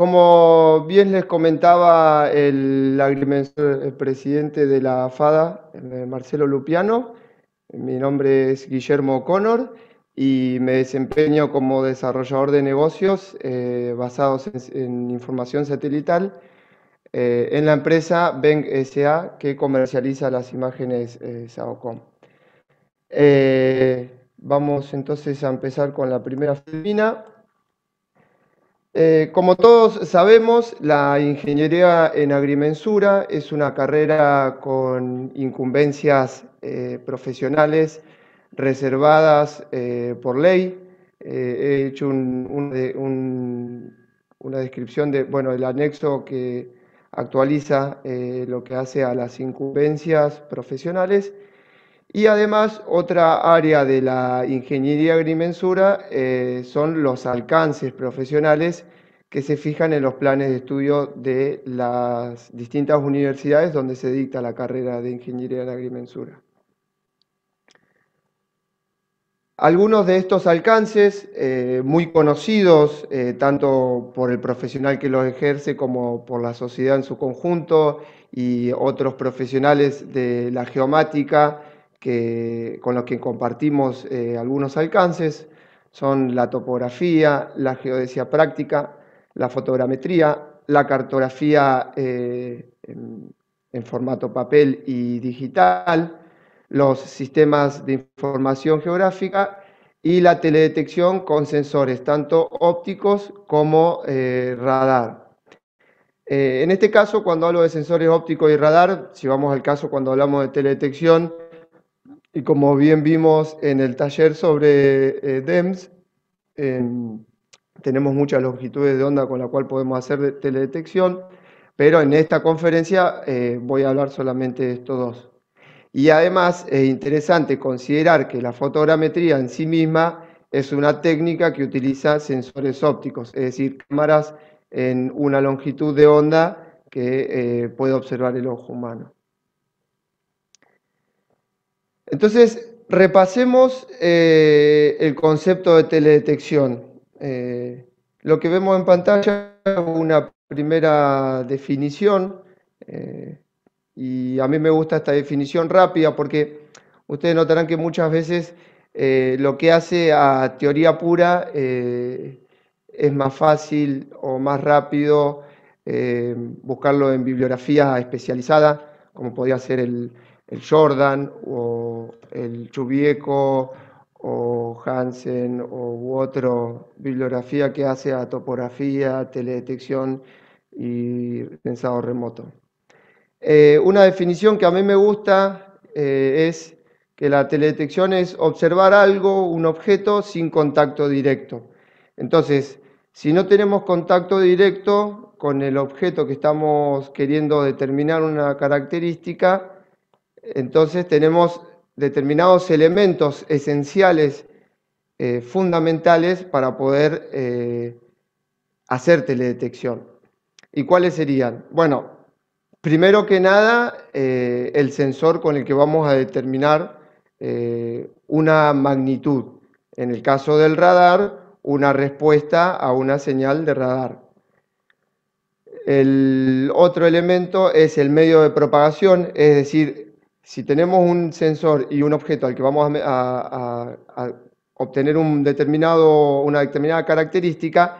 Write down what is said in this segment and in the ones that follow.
Como bien les comentaba el presidente de la FADA, Marcelo Lupiano, mi nombre es Guillermo O'Connor y me desempeño como desarrollador de negocios basados en información satelital en la empresa Beng SA que comercializa las imágenes SAOCOM. Vamos entonces a empezar con la primera filmina. Como todos sabemos, la ingeniería en agrimensura es una carrera con incumbencias profesionales reservadas por ley. He hecho una descripción del anexo que actualiza lo que hace a las incumbencias profesionales. Y además, otra área de la ingeniería agrimensura son los alcances profesionales que se fijan en los planes de estudio de las distintas universidades donde se dicta la carrera de ingeniería en agrimensura. Algunos de estos alcances, muy conocidos tanto por el profesional que los ejerce como por la sociedad en su conjunto y otros profesionales de la geomática, con los que compartimos algunos alcances, son la topografía, la geodesia práctica, la fotogrametría, la cartografía en formato papel y digital, los sistemas de información geográfica y la teledetección con sensores tanto ópticos como radar. En este caso, cuando hablo de sensores ópticos y radar, si vamos al caso cuando hablamos de teledetección, y como bien vimos en el taller sobre DEMS, tenemos muchas longitudes de onda con la cual podemos hacer teledetección, pero en esta conferencia voy a hablar solamente de estos dos. Y además es interesante considerar que la fotogrametría en sí misma es una técnica que utiliza sensores ópticos, es decir, cámaras en una longitud de onda que puede observar el ojo humano. Entonces, repasemos el concepto de teledetección. Lo que vemos en pantalla es una primera definición, y a mí me gusta esta definición rápida porque ustedes notarán que muchas veces lo que hace a teoría pura es más fácil o más rápido buscarlo en bibliografía especializada, como podría ser el Jordan o el Chubieco o Hansen u otra bibliografía que hace a topografía, teledetección y pensado remoto. Una definición que a mí me gusta es que la teledetección es observar algo, un objeto, sin contacto directo. Entonces, si no tenemos contacto directo con el objeto que estamos queriendo determinar una característica, entonces tenemos determinados elementos esenciales, fundamentales para poder hacer teledetección. ¿Y cuáles serían? Bueno, primero que nada, el sensor con el que vamos a determinar una magnitud. En el caso del radar, una respuesta a una señal de radar. El otro elemento es el medio de propagación, es decir, si tenemos un sensor y un objeto al que vamos a obtener una determinada característica,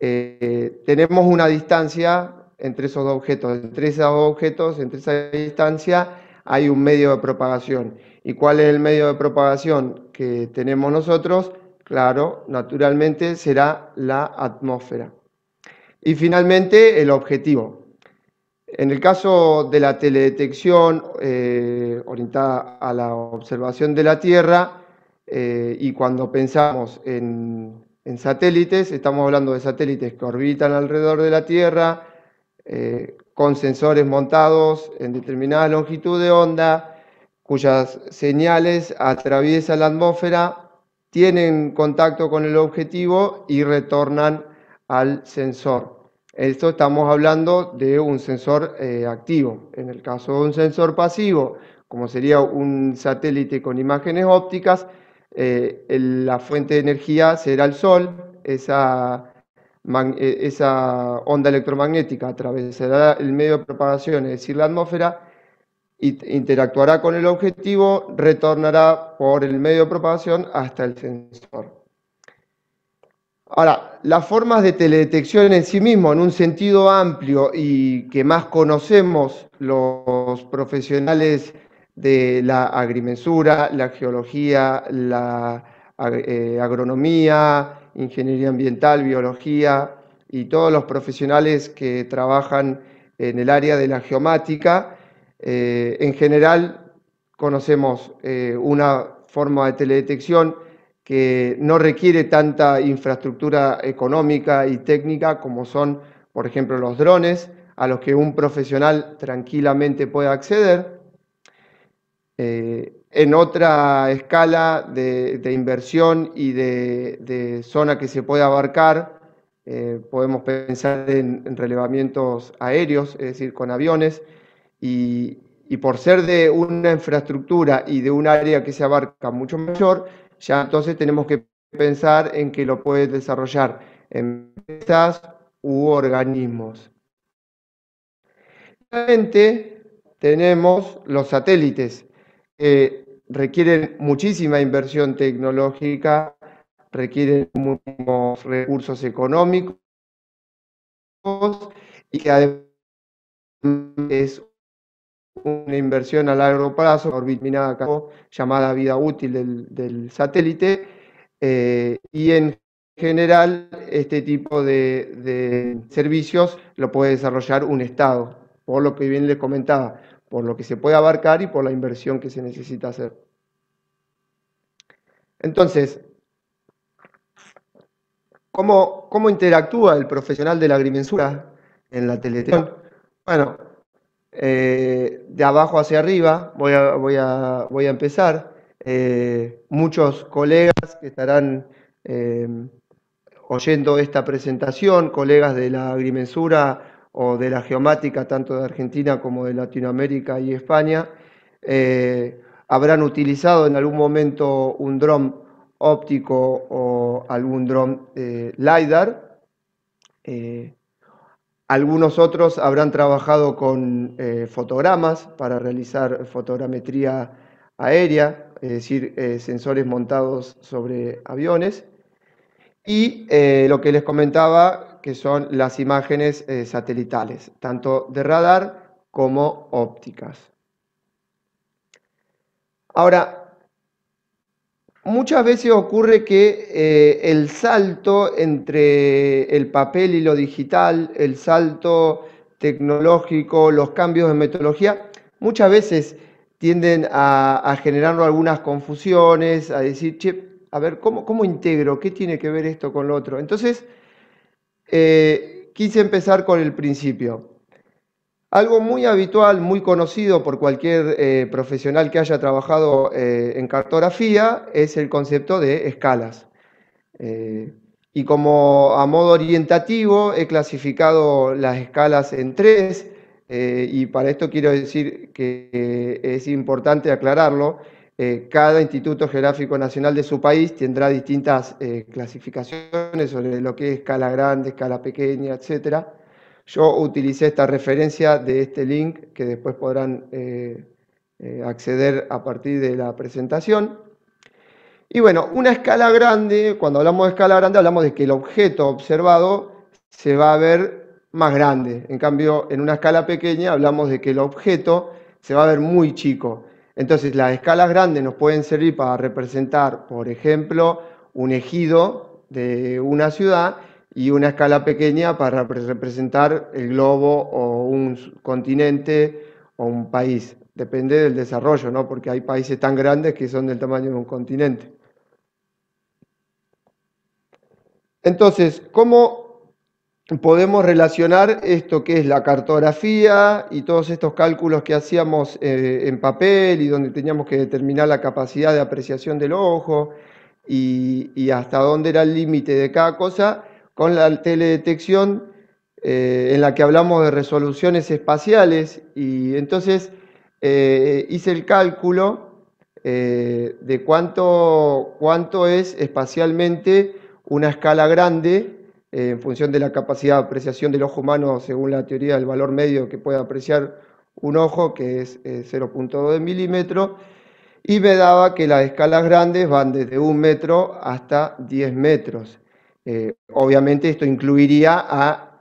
tenemos una distancia entre esos dos objetos. Entre esos dos objetos, entre esa distancia, hay un medio de propagación. ¿Y cuál es el medio de propagación que tenemos nosotros? Claro, naturalmente será la atmósfera. Y finalmente, el objetivo. En el caso de la teledetección orientada a la observación de la Tierra, y cuando pensamos en satélites, estamos hablando de satélites que orbitan alrededor de la Tierra, con sensores montados en determinada longitud de onda, cuyas señales atraviesan la atmósfera, tienen contacto con el objetivo y retornan al sensor. Esto estamos hablando de un sensor activo. En el caso de un sensor pasivo, como sería un satélite con imágenes ópticas, la fuente de energía será el sol. Esa esa onda electromagnética atravesará el medio de propagación, es decir, la atmósfera, interactuará con el objetivo, retornará por el medio de propagación hasta el sensor. Ahora, las formas de teledetección en sí mismo, en un sentido amplio y que más conocemos los profesionales de la agrimensura, la geología, la agronomía, ingeniería ambiental, biología y todos los profesionales que trabajan en el área de la geomática, en general conocemos una forma de teledetección que no requiere tanta infraestructura económica y técnica como son, por ejemplo, los drones, a los que un profesional tranquilamente puede acceder. En otra escala de inversión y de zona que se puede abarcar, podemos pensar en relevamientos aéreos, es decir, con aviones, y por ser de una infraestructura y de un área que se abarca mucho mayor, ya entonces tenemos que pensar en que lo puede desarrollar empresas u organismos. Finalmente, tenemos los satélites, que requieren muchísima inversión tecnológica, requieren muchísimos recursos económicos y que además es una inversión a largo plazo, determinada llamada vida útil del satélite, y en general este tipo de servicios lo puede desarrollar un Estado, por lo que bien les comentaba, por lo que se puede abarcar y por la inversión que se necesita hacer. Entonces, ¿cómo interactúa el profesional de la agrimensura en la teledetección? Bueno, de abajo hacia arriba voy a empezar. Muchos colegas que estarán oyendo esta presentación, colegas de la agrimensura o de la geomática, tanto de Argentina como de Latinoamérica y España, habrán utilizado en algún momento un dron óptico o algún dron LiDAR. Algunos otros habrán trabajado con fotogramas para realizar fotogrametría aérea, es decir, sensores montados sobre aviones. Y lo que les comentaba, que son las imágenes satelitales, tanto de radar como ópticas. Ahora, muchas veces ocurre que el salto entre el papel y lo digital, el salto tecnológico, los cambios de metodología, muchas veces tienden a generar algunas confusiones, a decir, che, a ver, ¿cómo integro? ¿Qué tiene que ver esto con lo otro? Entonces, quise empezar con el principio. Algo muy habitual, muy conocido por cualquier profesional que haya trabajado en cartografía es el concepto de escalas. Y como a modo orientativo he clasificado las escalas en tres, y para esto quiero decir que es importante aclararlo. Cada Instituto Geográfico Nacional de su país tendrá distintas clasificaciones sobre lo que es escala grande, escala pequeña, etcétera. Yo utilicé esta referencia de este link que después podrán acceder a partir de la presentación. Y bueno, una escala grande, cuando hablamos de escala grande, hablamos de que el objeto observado se va a ver más grande. En cambio, en una escala pequeña hablamos de que el objeto se va a ver muy chico. Entonces, las escalas grandes nos pueden servir para representar, por ejemplo, un ejido de una ciudad, y una escala pequeña para representar el globo o un continente o un país. Depende del desarrollo, ¿no? Porque hay países tan grandes que son del tamaño de un continente. Entonces, ¿cómo podemos relacionar esto que es la cartografía y todos estos cálculos que hacíamos en papel y donde teníamos que determinar la capacidad de apreciación del ojo y hasta dónde era el límite de cada cosa, con la teledetección en la que hablamos de resoluciones espaciales? Y entonces hice el cálculo de cuánto es espacialmente una escala grande en función de la capacidad de apreciación del ojo humano, según la teoría del valor medio que puede apreciar un ojo, que es 0,2 de milímetro, y me daba que las escalas grandes van desde 1 metro hasta 10 metros. Obviamente esto incluiría a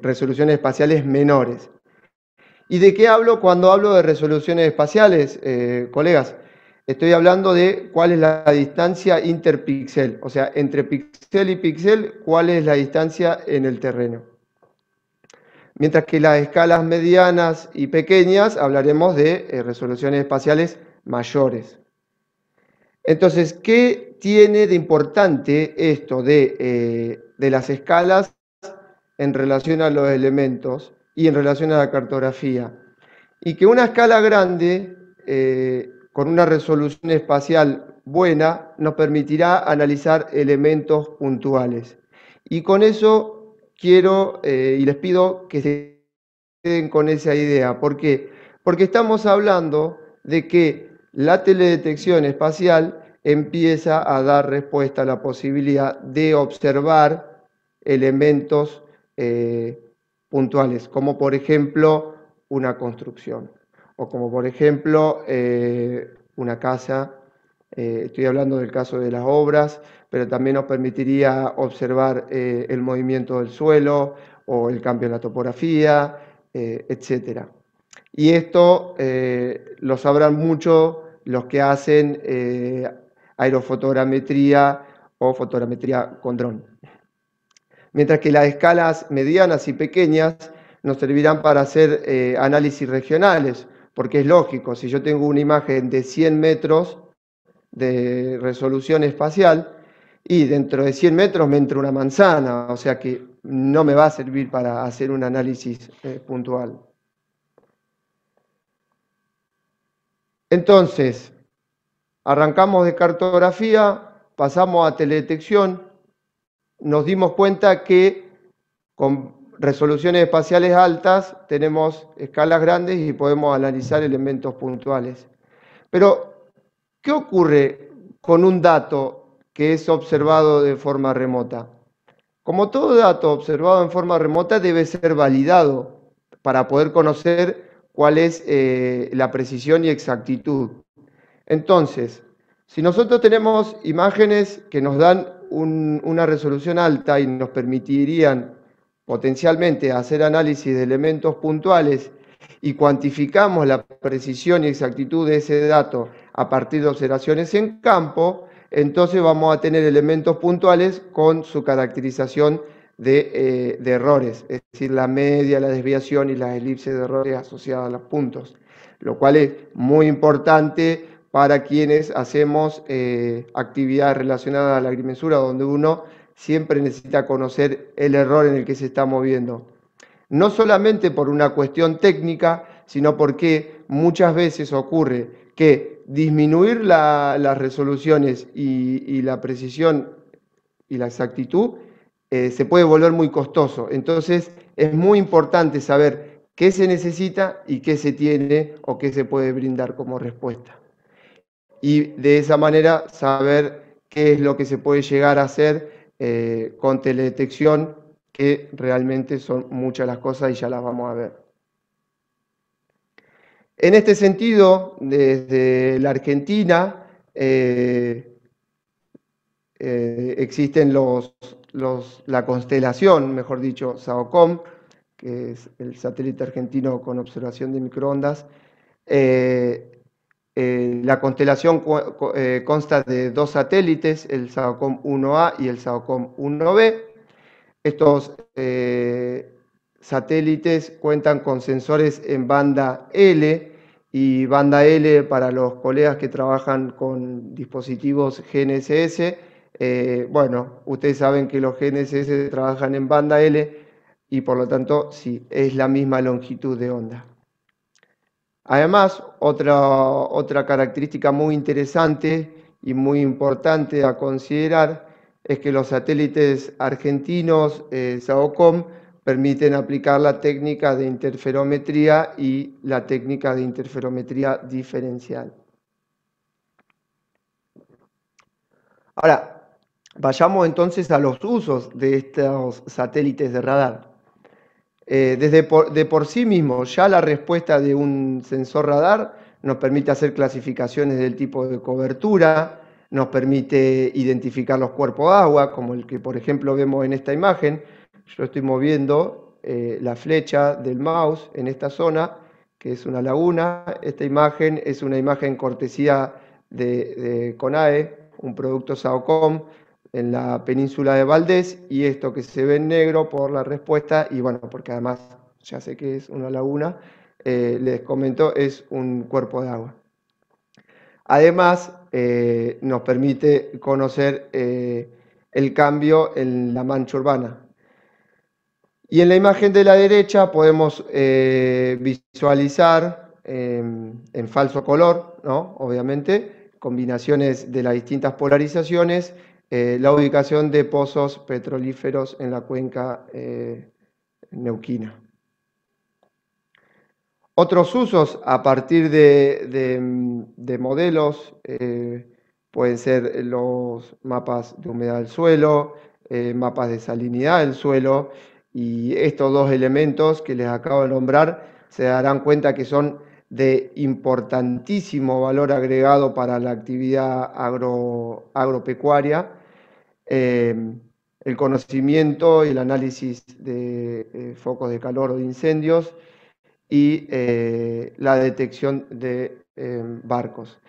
resoluciones espaciales menores. ¿Y de qué hablo cuando hablo de resoluciones espaciales, colegas? Estoy hablando de cuál es la distancia interpíxel, o sea, entre píxel y píxel, cuál es la distancia en el terreno. Mientras que las escalas medianas y pequeñas hablaremos de resoluciones espaciales mayores. Entonces, ¿qué tiene de importante esto de las escalas en relación a los elementos y en relación a la cartografía? Y que una escala grande, con una resolución espacial buena, nos permitirá analizar elementos puntuales. Y con eso quiero y les pido que se queden con esa idea. ¿Por qué? Porque estamos hablando de que la teledetección espacial empieza a dar respuesta a la posibilidad de observar elementos puntuales, como por ejemplo una construcción, o como por ejemplo una casa. Estoy hablando del caso de las obras, pero también nos permitiría observar el movimiento del suelo o el cambio en la topografía, etc. Y esto lo sabrán mucho los que hacen aerofotogrametría o fotogrametría con dron. Mientras que las escalas medianas y pequeñas nos servirán para hacer análisis regionales, porque es lógico, si yo tengo una imagen de 100 metros de resolución espacial y dentro de 100 metros me entra una manzana, o sea que no me va a servir para hacer un análisis puntual. Entonces, arrancamos de cartografía, pasamos a teledetección, nos dimos cuenta que con resoluciones espaciales altas tenemos escalas grandes y podemos analizar elementos puntuales. Pero, ¿qué ocurre con un dato que es observado de forma remota? Como todo dato observado en forma remota debe ser validado para poder conocer cuál es la precisión y exactitud. Entonces, si nosotros tenemos imágenes que nos dan una resolución alta y nos permitirían potencialmente hacer análisis de elementos puntuales y cuantificamos la precisión y exactitud de ese dato a partir de observaciones en campo, entonces vamos a tener elementos puntuales con su caracterización de errores, es decir, la media, la desviación y las elipses de errores asociadas a los puntos, lo cual es muy importante para quienes hacemos actividades relacionadas a la agrimensura, donde uno siempre necesita conocer el error en el que se está moviendo. No solamente por una cuestión técnica, sino porque muchas veces ocurre que disminuir las resoluciones y la precisión y la exactitud se puede volver muy costoso. Entonces es muy importante saber qué se necesita y qué se tiene o qué se puede brindar como respuesta. Y de esa manera saber qué es lo que se puede llegar a hacer con teledetección, que realmente son muchas las cosas y ya las vamos a ver. En este sentido, desde la Argentina existen la constelación, mejor dicho, SAOCOM, que es el satélite argentino con observación de microondas. La constelación consta de dos satélites, el SAOCOM 1A y el SAOCOM 1B. Estos satélites cuentan con sensores en banda L, y banda L para los colegas que trabajan con dispositivos GNSS. Bueno, ustedes saben que los GNSS trabajan en banda L y por lo tanto sí, es la misma longitud de onda. Además, otra característica muy interesante y muy importante a considerar es que los satélites argentinos SAOCOM permiten aplicar la técnica de interferometría y la técnica de interferometría diferencial. Ahora, Vayamos entonces a los usos de estos satélites de radar. De por sí mismo, ya la respuesta de un sensor radar nos permite hacer clasificaciones del tipo de cobertura, nos permite identificar los cuerpos de agua, como el que por ejemplo vemos en esta imagen. Yo estoy moviendo la flecha del mouse en esta zona, que es una laguna. Esta imagen es una imagen cortesía de CONAE, un producto SAOCOM, en la península de Valdés, y esto que se ve en negro por la respuesta, y bueno, porque además ya sé que es una laguna, les comento, es un cuerpo de agua. Además, nos permite conocer el cambio en la mancha urbana. Y en la imagen de la derecha podemos visualizar en falso color, ¿no? Obviamente, combinaciones de las distintas polarizaciones, la ubicación de pozos petrolíferos en la cuenca neuquina. Otros usos a partir de modelos pueden ser los mapas de humedad del suelo, mapas de salinidad del suelo, y estos dos elementos que les acabo de nombrar se darán cuenta que son de importantísimo valor agregado para la actividad agropecuaria. El conocimiento y el análisis de focos de calor o de incendios, y la detección de barcos.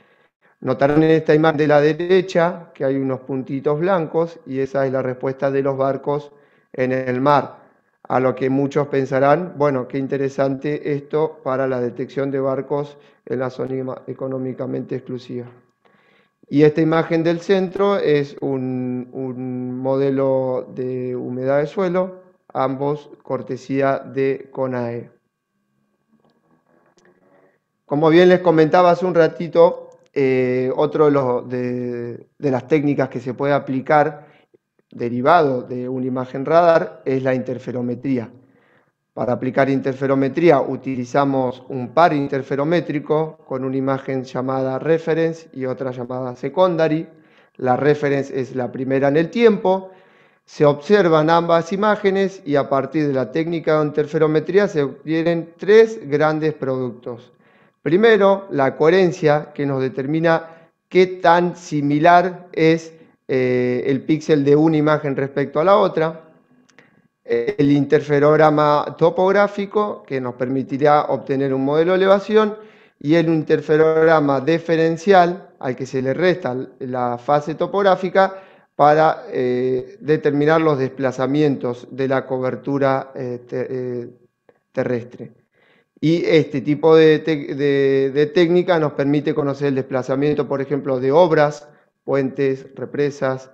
Notarán en esta imagen de la derecha que hay unos puntitos blancos, y esa es la respuesta de los barcos en el mar. A lo que muchos pensarán, bueno, qué interesante esto para la detección de barcos en la zona económicamente exclusiva. Y esta imagen del centro es un modelo de humedad de suelo, ambos cortesía de CONAE. Como bien les comentaba hace un ratito, otro de las técnicas que se puede aplicar derivado de una imagen radar es la interferometría. Para aplicar interferometría utilizamos un par interferométrico con una imagen llamada reference y otra llamada secondary. La reference es la primera en el tiempo. Se observan ambas imágenes y a partir de la técnica de interferometría se obtienen tres grandes productos. Primero, la coherencia, que nos determina qué tan similar es el píxel de una imagen respecto a la otra. El interferograma topográfico, que nos permitirá obtener un modelo de elevación, y el interferograma diferencial, al que se le resta la fase topográfica, para determinar los desplazamientos de la cobertura terrestre. Y este tipo de técnica nos permite conocer el desplazamiento, por ejemplo, de obras, puentes, represas,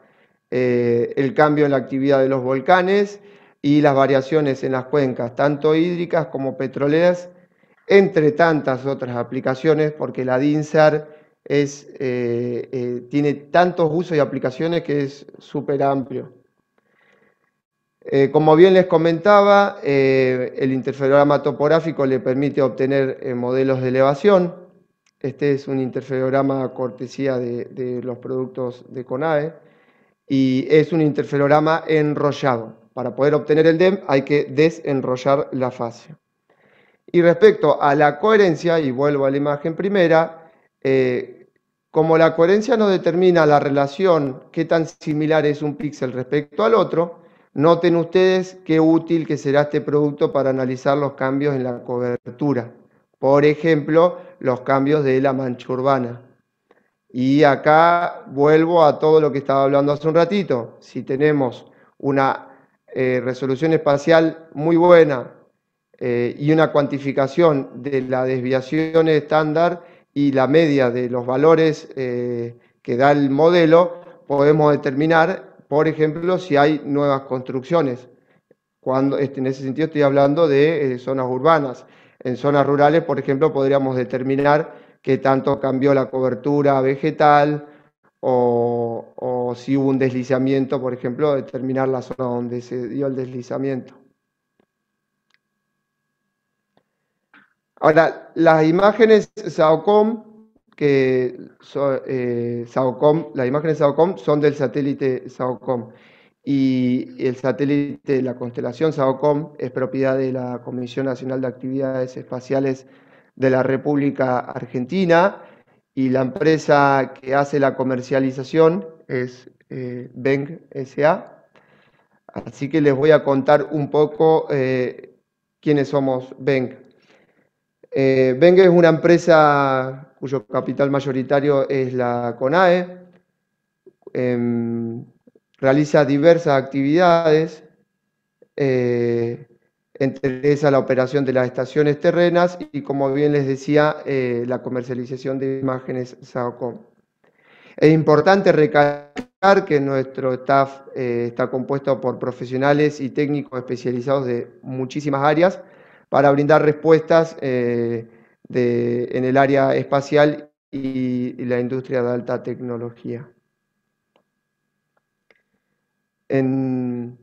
el cambio en la actividad de los volcanes y las variaciones en las cuencas, tanto hídricas como petroleras, entre tantas otras aplicaciones, porque la DINSAR tiene tantos usos y aplicaciones que es súper amplio. Como bien les comentaba, el interferograma topográfico le permite obtener modelos de elevación. Este es un interferograma cortesía de los productos de CONAE y es un interferograma enrollado. Para poder obtener el DEM hay que desenrollar la fase. Y respecto a la coherencia, y vuelvo a la imagen primera, como la coherencia nos determina la relación, qué tan similar es un píxel respecto al otro, noten ustedes qué útil que será este producto para analizar los cambios en la cobertura. Por ejemplo, los cambios de la mancha urbana. Y acá vuelvo a todo lo que estaba hablando hace un ratito. Si tenemos una resolución espacial muy buena y una cuantificación de la desviación estándar y la media de los valores que da el modelo, podemos determinar, por ejemplo, si hay nuevas construcciones. En ese sentido estoy hablando de zonas urbanas. En zonas rurales, por ejemplo, podríamos determinar qué tanto cambió la cobertura vegetal o si hubo un deslizamiento, por ejemplo, determinar la zona donde se dio el deslizamiento. Ahora, las imágenes SAOCOM que SAOCOM, las imágenes SAOCOM son del satélite SAOCOM. Y el satélite, la constelación SAOCOM, es propiedad de la Comisión Nacional de Actividades Espaciales de la República Argentina, y la empresa que hace la comercialización es Beng S.A. Así que les voy a contar un poco quiénes somos Beng. Beng es una empresa cuyo capital mayoritario es la CONAE. Realiza diversas actividades, entre esas la operación de las estaciones terrenas y, como bien les decía, la comercialización de imágenes SAOCOM. Es importante recalcar que nuestro staff está compuesto por profesionales y técnicos especializados de muchísimas áreas para brindar respuestas en el área espacial y la industria de alta tecnología. En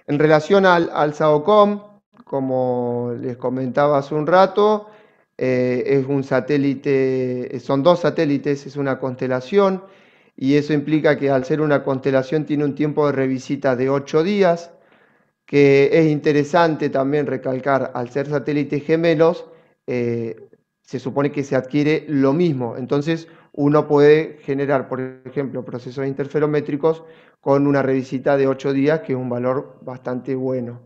relación al SAOCOM, como les comentaba hace un rato, es un satélite, son dos satélites, es una constelación, y eso implica que al ser una constelación tiene un tiempo de revisita de 8 días, que es interesante también recalcar, al ser satélites gemelos, se supone que se adquiere lo mismo. Entonces uno puede generar, por ejemplo, procesos interferométricos con una revisita de 8 días, que es un valor bastante bueno.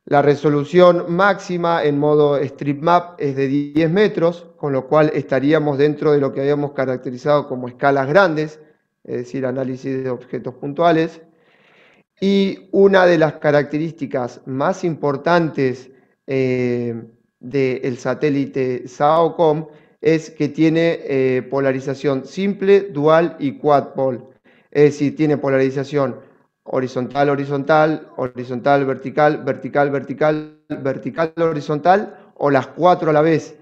La resolución máxima en modo StreetMap es de 10 metros, con lo cual estaríamos dentro de lo que habíamos caracterizado como escalas grandes, es decir, análisis de objetos puntuales. Y una de las características más importantes del satélite SAOCOM es que tiene polarización simple, dual y quadpol. Es decir, tiene polarización horizontal, horizontal, horizontal, vertical, vertical, vertical, vertical, horizontal, o las 4 a la vez.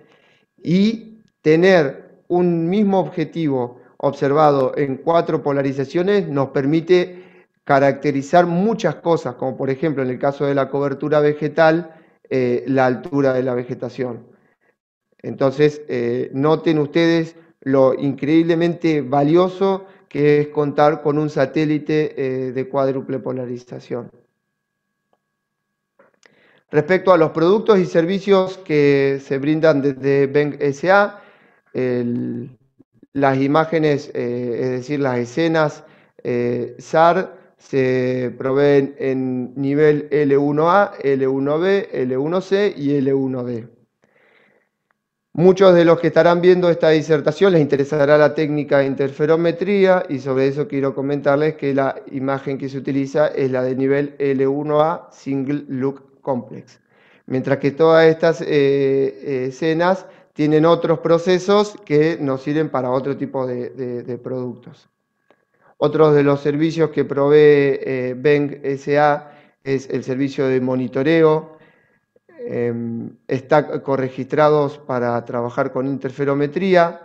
Y tener un mismo objetivo observado en 4 polarizaciones nos permite caracterizar muchas cosas, como por ejemplo en el caso de la cobertura vegetal, la altura de la vegetación. Entonces, noten ustedes lo increíblemente valioso que es contar con un satélite de cuádruple polarización. Respecto a los productos y servicios que se brindan desde Beng S.A., las imágenes, es decir, las escenas SAR, se proveen en nivel L1A, L1B, L1C y L1D. Muchos de los que estarán viendo esta disertación les interesará la técnica de interferometría, y sobre eso quiero comentarles que la imagen que se utiliza es la de nivel L1A Single Look Complex. Mientras que todas estas escenas tienen otros procesos que nos sirven para otro tipo de productos. Otro de los servicios que provee Beng S.A. es el servicio de monitoreo. Está corregistrados para trabajar con interferometría,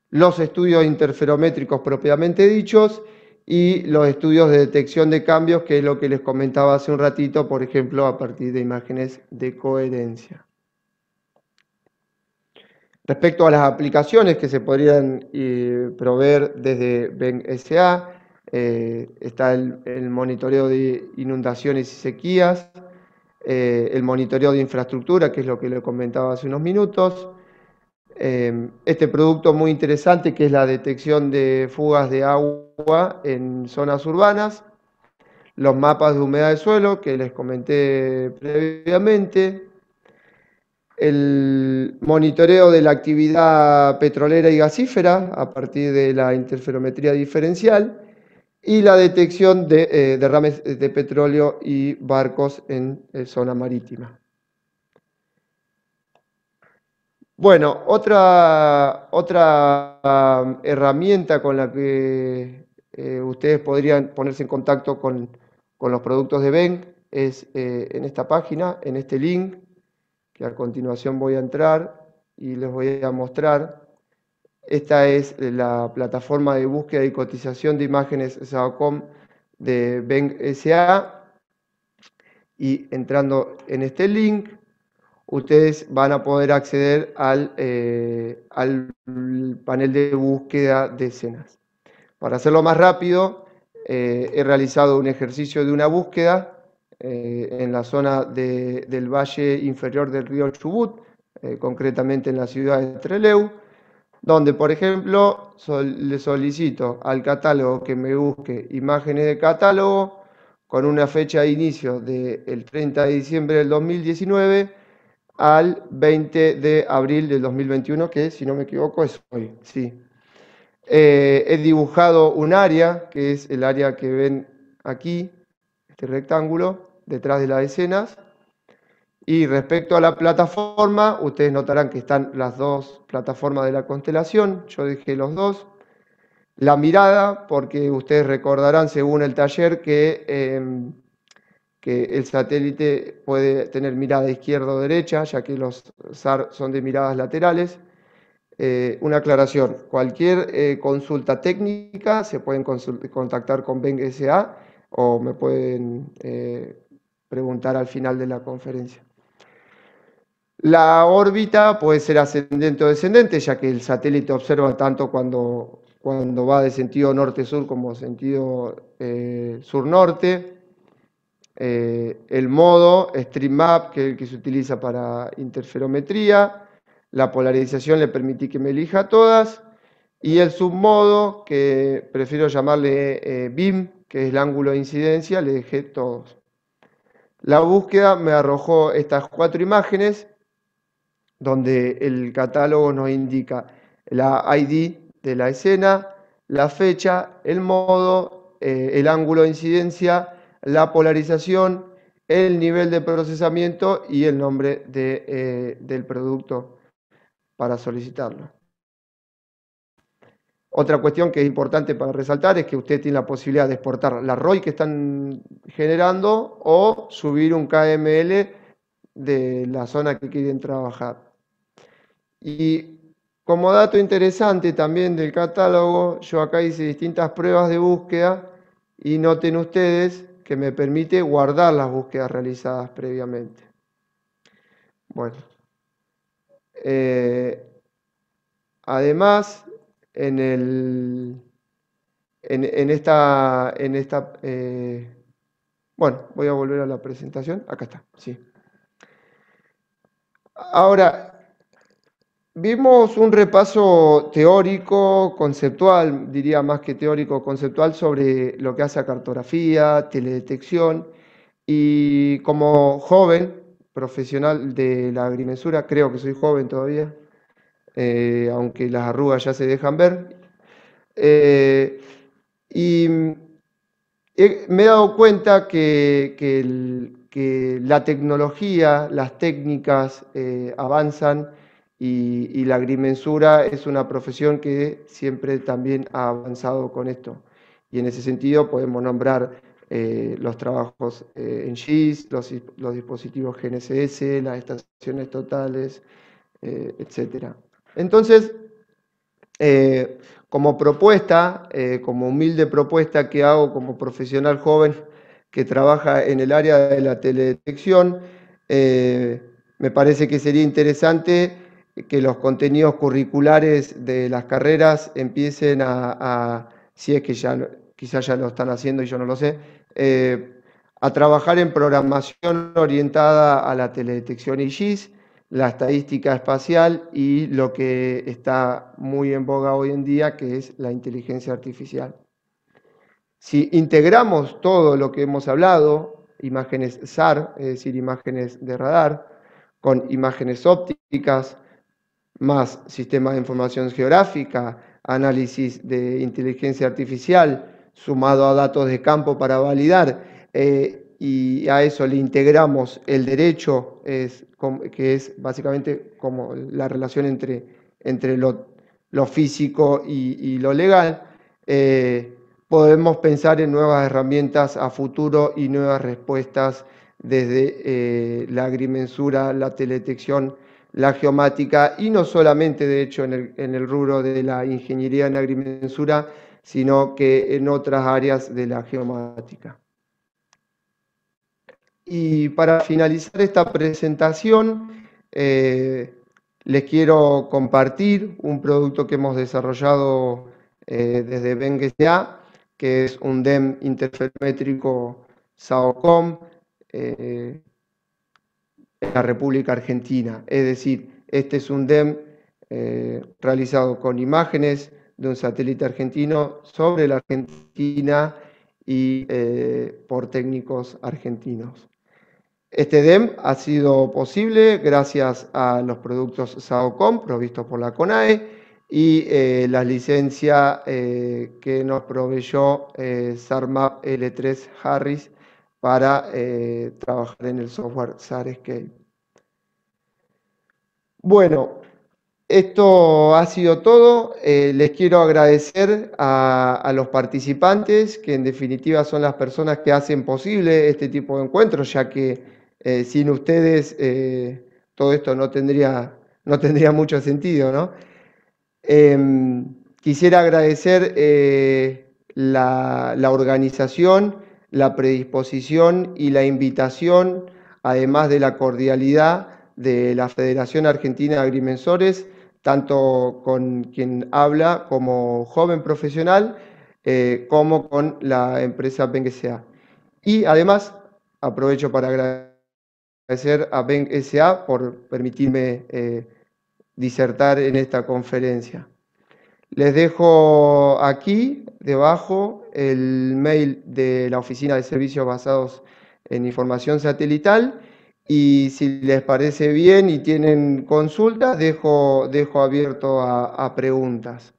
los estudios interferométricos propiamente dichos y los estudios de detección de cambios, que es lo que les comentaba hace un ratito, por ejemplo, a partir de imágenes de coherencia. Respecto a las aplicaciones que se podrían proveer desde Beng S.A., está el monitoreo de inundaciones y sequías, el monitoreo de infraestructura, que es lo que le comentaba hace unos minutos, este producto muy interesante que es la detección de fugas de agua en zonas urbanas, los mapas de humedad del suelo que les comenté previamente, el monitoreo de la actividad petrolera y gasífera a partir de la interferometría diferencial, y la detección de derrames de petróleo y barcos en zona marítima. Bueno, otra herramienta con la que ustedes podrían ponerse en contacto con los productos de Beng es en esta página, en este link, que a continuación voy a entrar y les voy a mostrar. Esta es la plataforma de búsqueda y cotización de imágenes SAOCOM de Beng S.A. Y entrando en este link, ustedes van a poder acceder al panel de búsqueda de escenas. Para hacerlo más rápido, he realizado un ejercicio de una búsqueda en la zona del valle inferior del río Chubut, concretamente en la ciudad de Trelew, donde, por ejemplo, le solicito al catálogo que me busque imágenes de catálogo con una fecha de inicio del 30 de diciembre del 2019 al 20 de abril del 2021, que si no me equivoco es hoy, sí. He dibujado un área, que es el área que ven aquí, este rectángulo, detrás de las escenas. Y respecto a la plataforma, ustedes notarán que están las dos plataformas de la constelación, yo dejé los dos. La mirada, porque ustedes recordarán, según el taller, que el satélite puede tener mirada izquierda o derecha, ya que los SAR son de miradas laterales. Una aclaración, cualquier consulta técnica se pueden contactar con Beng S.A. o me pueden preguntar al final de la conferencia. La órbita puede ser ascendente o descendente, ya que el satélite observa tanto cuando va de sentido norte-sur como sentido sur-norte. El modo StreamMap, que es el que se utiliza para interferometría. La polarización le permití que me elija todas. Y el submodo, que prefiero llamarle BIM, que es el ángulo de incidencia, le dejé todos. La búsqueda me arrojó estas 4 imágenes, donde el catálogo nos indica la ID de la escena, la fecha, el modo, el ángulo de incidencia, la polarización, el nivel de procesamiento y el nombre del producto para solicitarlo. Otra cuestión que es importante para resaltar es que usted tiene la posibilidad de exportar la ROI que están generando o subir un KML de la zona que quieren trabajar. Y como dato interesante también del catálogo, yo acá hice distintas pruebas de búsqueda y noten ustedes que me permite guardar las búsquedas realizadas previamente. Bueno, además, bueno, voy a volver a la presentación. Acá está, sí. Ahora, vimos un repaso teórico, conceptual, diría más que teórico, conceptual, sobre lo que hace a cartografía, teledetección, y como joven profesional de la agrimensura, creo que soy joven todavía, aunque las arrugas ya se dejan ver, y me he dado cuenta que la tecnología, las técnicas avanzan y la agrimensura es una profesión que siempre también ha avanzado con esto. Y en ese sentido podemos nombrar los trabajos en GIS, los dispositivos GNSS, las estaciones totales, etc. Entonces, como propuesta, como humilde propuesta que hago como profesional joven que trabaja en el área de la teledetección, me parece que sería interesante que los contenidos curriculares de las carreras empiecen si es que ya, quizás ya lo están haciendo y yo no lo sé, a trabajar en programación orientada a la teledetección y GIS, la estadística espacial y lo que está muy en boga hoy en día, que es la inteligencia artificial. Si integramos todo lo que hemos hablado, imágenes SAR, es decir, imágenes de radar, con imágenes ópticas, más sistemas de información geográfica, análisis de inteligencia artificial, sumado a datos de campo para validar, y a eso le integramos el derecho, que es básicamente como la relación entre lo físico y lo legal, podemos pensar en nuevas herramientas a futuro y nuevas respuestas desde la agrimensura, la teledetección, la geomática, y no solamente, de hecho, en el rubro de la ingeniería en agrimensura, sino que en otras áreas de la geomática. Y para finalizar esta presentación, les quiero compartir un producto que hemos desarrollado desde BenguSA, que es un DEM interferométrico SAOCOM en la República Argentina. Es decir, este es un DEM realizado con imágenes de un satélite argentino sobre la Argentina y por técnicos argentinos. Este DEM ha sido posible gracias a los productos SAOCOM provistos por la CONAE y la licencia que nos proveyó SARMAP L3 Harris para trabajar en el software SARscape. Bueno, esto ha sido todo. Les quiero agradecer a los participantes, que en definitiva son las personas que hacen posible este tipo de encuentros, ya que sin ustedes todo esto no tendría mucho sentido, ¿no? Quisiera agradecer la organización, la predisposición y la invitación, además de la cordialidad de la Federación Argentina de Agrimensores, tanto con quien habla como joven profesional, como con la empresa BenguSA. Y además, aprovecho para agradecer a BenguSA por permitirme disertar en esta conferencia. Les dejo aquí debajo el mail de la Oficina de Servicios Basados en Información Satelital y si les parece bien y tienen consultas, dejo abierto a preguntas.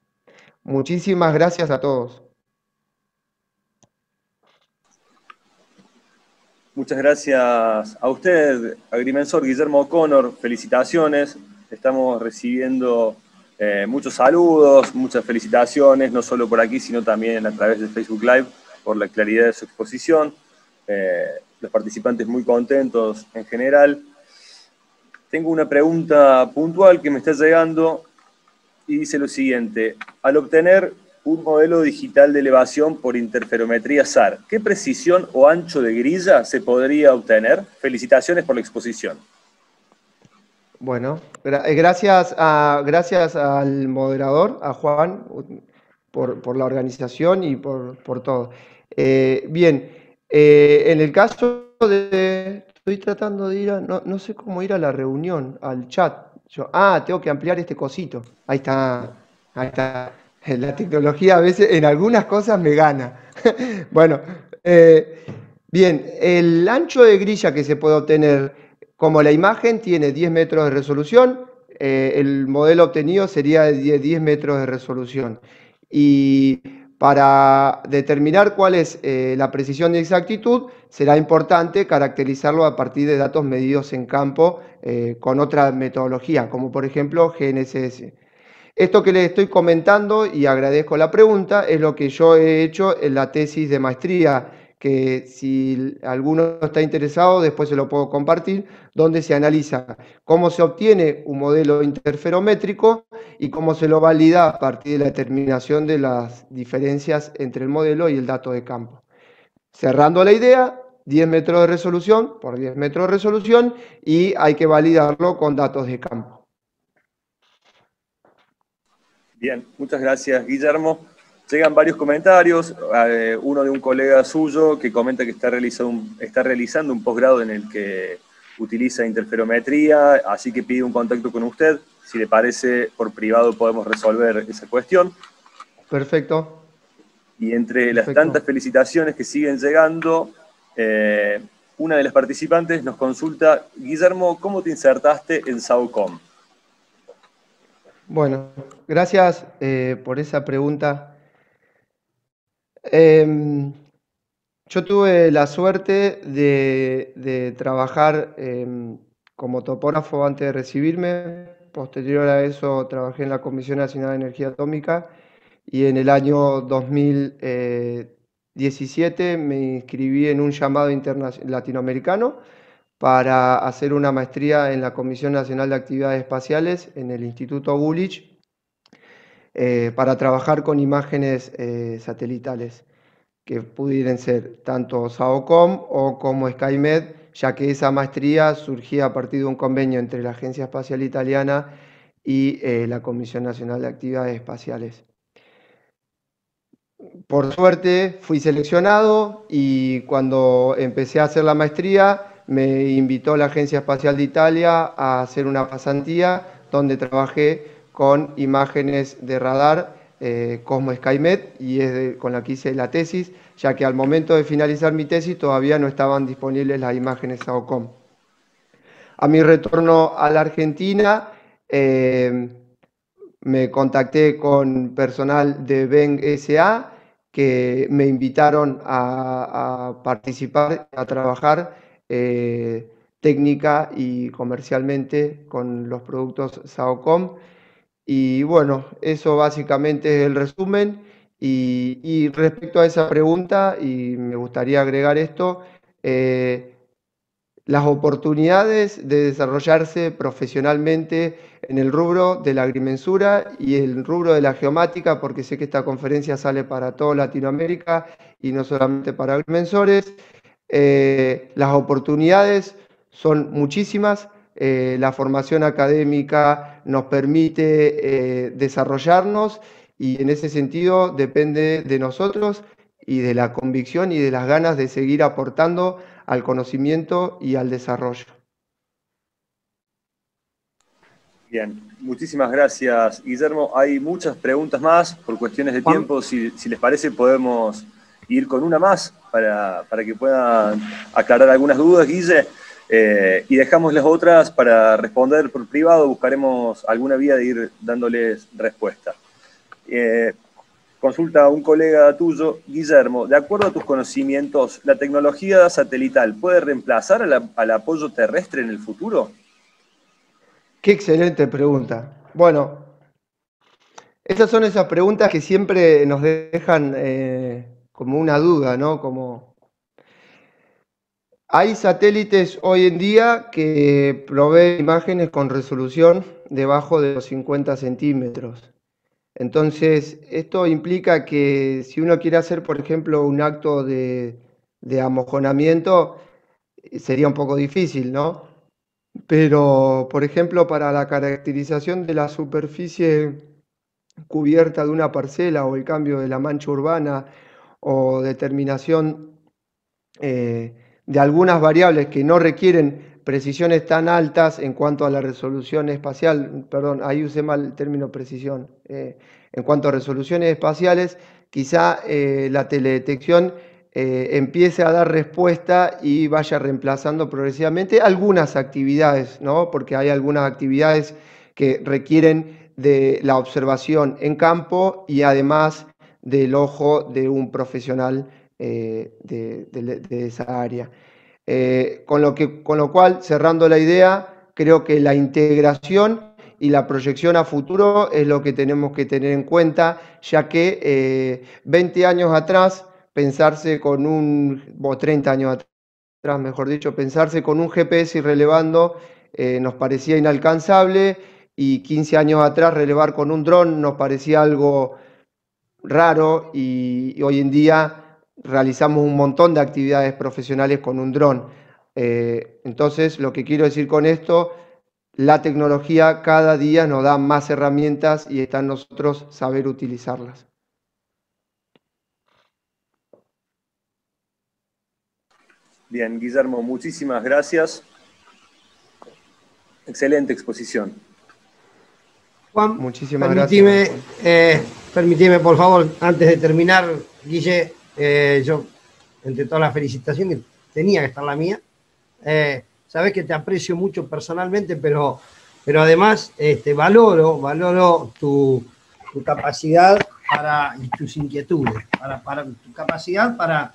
Muchísimas gracias a todos. Muchas gracias a usted, agrimensor Guillermo O'Connor. Felicitaciones. Estamos recibiendo muchos saludos, muchas felicitaciones, no solo por aquí, sino también a través de Facebook Live, por la claridad de su exposición. Los participantes muy contentos en general. Tengo una pregunta puntual que me está llegando y dice lo siguiente: al obtener un modelo digital de elevación por interferometría SAR, ¿qué precisión o ancho de grilla se podría obtener? Felicitaciones por la exposición. Bueno, gracias al moderador, a Juan, por la organización y por todo. Bien, en el caso de... Estoy tratando de ir a... No sé cómo ir a la reunión, al chat. Tengo que ampliar este cosito. Ahí está, ahí está. La tecnología a veces en algunas cosas me gana. Bueno, bien, el ancho de grilla que se puede obtener, como la imagen tiene 10 metros de resolución, el modelo obtenido sería de 10 metros de resolución. Y para determinar cuál es la precisión y exactitud, será importante caracterizarlo a partir de datos medidos en campo con otra metodología, como por ejemplo GNSS. Esto que les estoy comentando, y agradezco la pregunta, es lo que yo he hecho en la tesis de maestría, que si alguno está interesado, después se lo puedo compartir, donde se analiza cómo se obtiene un modelo interferométrico y cómo se lo valida a partir de la determinación de las diferencias entre el modelo y el dato de campo. Cerrando la idea, 10 metros de resolución por 10 metros de resolución y hay que validarlo con datos de campo. Bien, muchas gracias, Guillermo. Llegan varios comentarios, uno de un colega suyo que comenta que está realizando un posgrado en el que utiliza interferometría, así que pide un contacto con usted. Si le parece, por privado podemos resolver esa cuestión. Perfecto. Y entre las tantas felicitaciones que siguen llegando, una de las participantes nos consulta: Guillermo, ¿cómo te insertaste en SAOCOM? Bueno, gracias por esa pregunta. Yo tuve la suerte de trabajar como topógrafo antes de recibirme. Posterior a eso trabajé en la Comisión Nacional de Energía Atómica y en el año 2017 me inscribí en un llamado latinoamericano para hacer una maestría en la Comisión Nacional de Actividades Espaciales en el Instituto Gulich para trabajar con imágenes satelitales que pudieran ser tanto SAOCOM o como SkyMed, ya que esa maestría surgía a partir de un convenio entre la Agencia Espacial Italiana y la Comisión Nacional de Actividades Espaciales. Por suerte fui seleccionado y cuando empecé a hacer la maestría me invitó la Agencia Espacial de Italia a hacer una pasantía donde trabajé con imágenes de radar Cosmo SkyMed y es con la que hice la tesis, ya que al momento de finalizar mi tesis todavía no estaban disponibles las imágenes SAOCOM. A mi retorno a la Argentina, me contacté con personal de Beng S.A. que me invitaron a participar, a trabajar técnica y comercialmente con los productos SAOCOM. Y bueno, eso básicamente es el resumen. Y respecto a esa pregunta, y me gustaría agregar esto, las oportunidades de desarrollarse profesionalmente en el rubro de la agrimensura y el rubro de la geomática, porque sé que esta conferencia sale para toda Latinoamérica y no solamente para agrimensores. Las oportunidades son muchísimas. La formación académica nos permite desarrollarnos y en ese sentido depende de nosotros y de la convicción y de las ganas de seguir aportando al conocimiento y al desarrollo. Bien, muchísimas gracias, Guillermo. Hay muchas preguntas más, por cuestiones de tiempo. Si les parece, podemos ir con una más para que puedan aclarar algunas dudas, Guille. Y dejamos las otras para responder por privado. Buscaremos alguna vía de ir dándoles respuesta. Consulta a un colega tuyo, Guillermo, de acuerdo a tus conocimientos, ¿la tecnología satelital puede reemplazar al apoyo terrestre en el futuro? Qué excelente pregunta. Bueno, esas son esas preguntas que siempre nos dejan como una duda, ¿no? Como hay satélites hoy en día que proveen imágenes con resolución debajo de los 50 centímetros. Entonces, esto implica que si uno quiere hacer, por ejemplo, un acto de amojonamiento, sería un poco difícil, ¿no? Pero, por ejemplo, para la caracterización de la superficie cubierta de una parcela o el cambio de la mancha urbana o determinación de algunas variables que no requieren precisiones tan altas en cuanto a la resolución espacial, perdón, ahí usé mal el término precisión, en cuanto a resoluciones espaciales, quizá la teledetección empiece a dar respuesta y vaya reemplazando progresivamente algunas actividades, ¿no? Porque hay algunas actividades que requieren de la observación en campo y además del ojo de un profesional de esa área. Con lo cual, cerrando la idea, creo que la integración y la proyección a futuro es lo que tenemos que tener en cuenta, ya que 20 años atrás, pensarse con o 30 años atrás, mejor dicho, pensarse con un GPS irrelevando nos parecía inalcanzable y 15 años atrás relevar con un dron nos parecía algo raro y hoy en día realizamos un montón de actividades profesionales con un dron. Entonces, lo que quiero decir con esto, la tecnología cada día nos da más herramientas y está en nosotros saber utilizarlas. Bien, Guillermo, muchísimas gracias. Excelente exposición. Juan, muchísimas gracias. Permitime, por favor, antes de terminar, Guille, yo, entre todas las felicitaciones, tenía que estar la mía. Sabés que te aprecio mucho personalmente, pero además valoro tu capacidad y tus inquietudes, para tu capacidad para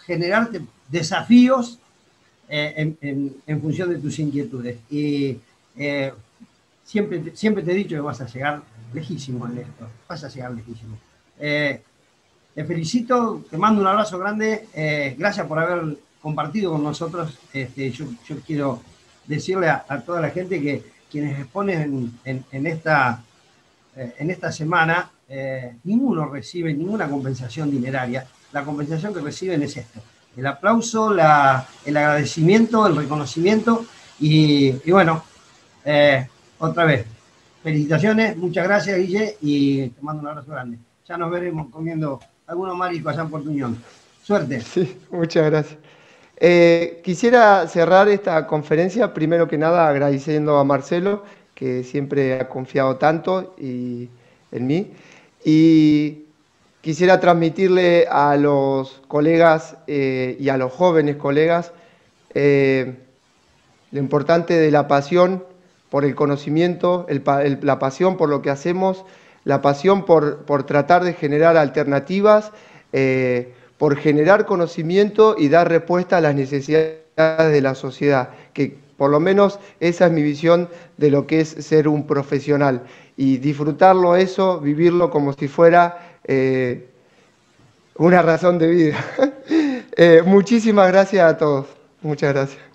generarte desafíos en función de tus inquietudes. Y siempre te he dicho que vas a llegar lejísimo en esto, vas a llegar lejísimo. Te felicito, te mando un abrazo grande, gracias por haber compartido con nosotros. Yo quiero decirle a toda la gente que quienes exponen en esta semana, ninguno recibe ninguna compensación dineraria. La compensación que reciben es esto, el aplauso, el agradecimiento, el reconocimiento y bueno, otra vez, felicitaciones, muchas gracias, Guille, y te mando un abrazo grande. Ya nos veremos comiendo algunos mariscos allá en Puerto Unión. Suerte. Sí, muchas gracias. Quisiera cerrar esta conferencia, primero que nada agradeciendo a Marcelo, que siempre ha confiado tanto en mí, y quisiera transmitirle a los colegas y a los jóvenes colegas lo importante de la pasión por el conocimiento, la pasión por lo que hacemos, la pasión por tratar de generar alternativas, por generar conocimiento y dar respuesta a las necesidades de la sociedad, que por lo menos esa es mi visión de lo que es ser un profesional, y disfrutarlo eso, vivirlo como si fuera una razón de vida. Muchísimas gracias a todos. Muchas gracias.